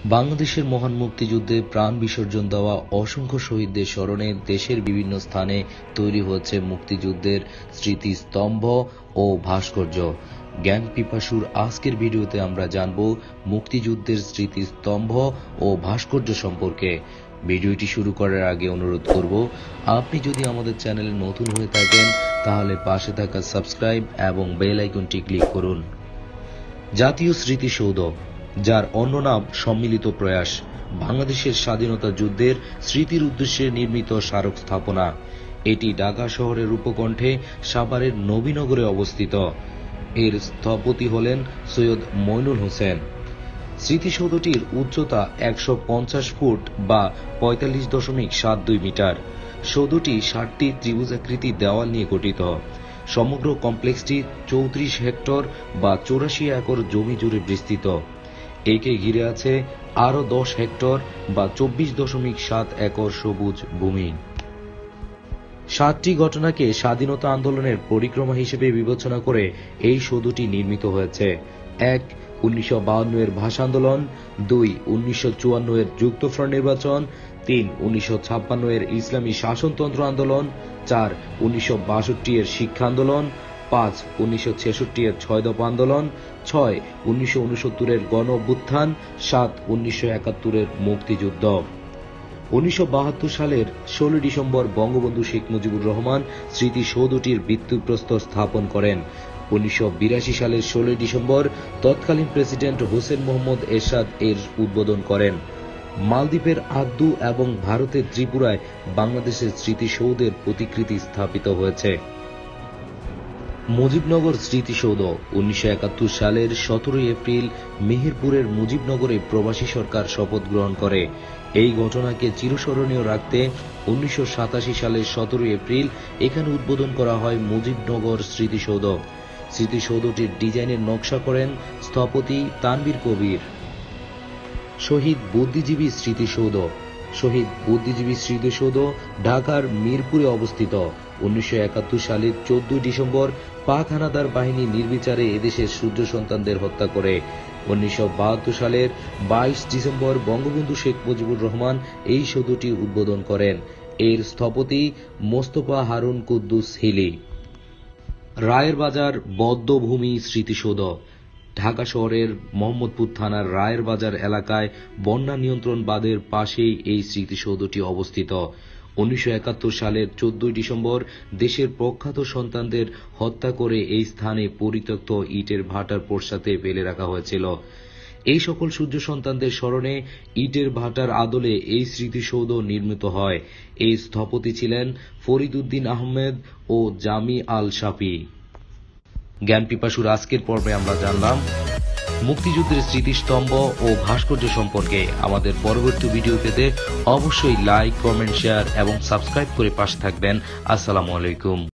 বাংলাদেশের মহান মুক্তিযুদ্ধে প্রাণ বিসর্জন দেওয়া অসংখ্য শহীদদের স্মরণে দেশের বিভিন্ন স্থানে তৈরি হচ্ছে মুক্তিযুদ্ধের স্মৃতিস্তম্ভ ও ভাস্কর্য। জ্ঞানপিপাসুর আজকের ভিডিওতে আমরা জানব মুক্তিযুদ্ধের স্মৃতিস্তম্ভ ও ভাস্কর্য সম্পর্কে। ভিডিওটি শুরু করার আগে অনুরোধ করব, আপনি যদি আমাদের চ্যানেলে নতুন হয়ে থাকেন তাহলে পাশে থাকা সাবস্ক্রাইব এবং বেল আইকনটি ক্লিক করুন। জাতীয় স্মৃতিসৌধ, যার অন্য নাম সম্মিলিত প্রয়াস, বাংলাদেশের স্বাধীনতা যুদ্ধের স্মৃতির উদ্দেশ্যে নির্মিত স্মারক স্থাপনা। এটি ঢাকা শহরের উপকণ্ঠে সাভারের নবীনগরে অবস্থিত। এর স্থপতি হলেন সৈয়দ মইনুল হোসেন। স্মৃতিসৌধটির উচ্চতা ১৫০ ফুট বা ৪৫.৭২ মিটার। সৌধটি ৬০টি ত্রিভুজাকৃতি দেওয়াল নিয়ে গঠিত। সমগ্র কমপ্লেক্সটি ৩৪ হেক্টর বা ৮৪ একর জমি জুড়ে বিস্তৃত। একে ঘিরে আছে আরও ১০ হেক্টর বা ২৪.৭ একর সবুজ ভূমি। ৭টি ঘটনাকে স্বাধীনতা আন্দোলনের পরিক্রমা হিসেবে বিবেচনা করে এই সৌধটি নির্মিত হয়েছে। ১. ১৯৫২ এর ভাষা আন্দোলন, ২. ১৯৫৪ এর যুক্তফ্রন্ট নির্বাচন, ৩. ১৯৫৬ এর ইসলামী শাসনতন্ত্র আন্দোলন, ৪. ১৯৬২ এর শিক্ষা আন্দোলন, ৫. ১৯৬৬ এর ৬ দফা আন্দোলন, ৬. ১৯৬৯ এর গণ অভ্যুত্থান, ৭. ১৯৭১ এর মুক্তিযুদ্ধ। ১৯৭২ সালের ১৬ ডিসেম্বর বঙ্গবন্ধু শেখ মুজিবুর রহমান স্মৃতিসৌধটির ভিত্তিপ্রস্তর স্থাপন করেন। ১৯৮২ সালের ১৬ ডিসেম্বর তৎকালীন প্রেসিডেন্ট হোসেন মোহাম্মদ এরশাদ এর উদ্বোধন করেন। মালদ্বীপের আদ্দু এবং ভারতের ত্রিপুরায় বাংলাদেশের স্মৃতিসৌধের প্রতিকৃতি স্থাপিত হয়েছে। মুজিবনগর স্মৃতিসৌধ ১৯৭১ সালের ১৭ এপ্রিল মেহেরপুরের মুজিবনগরে প্রবাসী সরকার শপথ গ্রহণ করে। এই ঘটনাকে চিরস্মরণীয় রাখতে ১৯৮৭ সালের ১৭ এপ্রিল এখানে উদ্বোধন করা হয় মুজিবনগর স্মৃতিসৌধ। স্মৃতিসৌধটির ডিজাইনের নকশা করেন স্থপতি তানভীর কবির। শহীদ বুদ্ধিজীবী স্মৃতিসৌধ, শহীদ বুদ্ধিজীবী স্মৃতিসৌধ ঢাকার মিরপুরে অবস্থিত। ১৯৭১ সালের ১৪ ডিসেম্বর পাক হানাদার বাহিনী নির্বিচারে এদেশের সূর্য সন্তানদের হত্যা করে। ১৯৭২ সালের ২২ ডিসেম্বর বঙ্গবন্ধু শেখ মুজিবুর রহমান এই সৌধটি উদ্বোধন করেন। এর স্থপতি মোস্তফা হারুন কুদ্দুস হিলি। রায়ের বাজার বধ্যভূমি স্মৃতিসৌধ, ঢাকা শহরের মোহাম্মদপুর থানার রায়ের বাজার এলাকায় বন্যা নিয়ন্ত্রণ বাঁধের পাশেই এই স্মৃতিসৌধটি অবস্থিত। ১৯৭১ সালের ১৪ ডিসেম্বর দেশের প্রখ্যাত সন্তানদের হত্যা করে এই স্থানে পরিত্যক্ত ইটের ভাটার পশ্চাতে ফেলে রাখা হয়েছিল। এই সকল সূর্য সন্তানদের স্মরণে ইটের ভাটার আদলে এই স্মৃতিসৌধ নির্মিত হয়। এই স্থপতি ছিলেন ফরিদ উদ্দিন আহমেদ ও জামি আল শাফি। জ্ঞানপিপাসুর আজকের পর্বে আমরা জানলাম মুক্তিযুদ্ধের স্মৃতিস্তম্ভ ও ভাস্কর্য সম্পর্কে। আমাদের পরবর্তী ভিডিও পেতে অবশ্যই লাইক, কমেন্ট, শেয়ার এবং সাবস্ক্রাইব করে পাশে থাকবেন। আসসালামু আলাইকুম।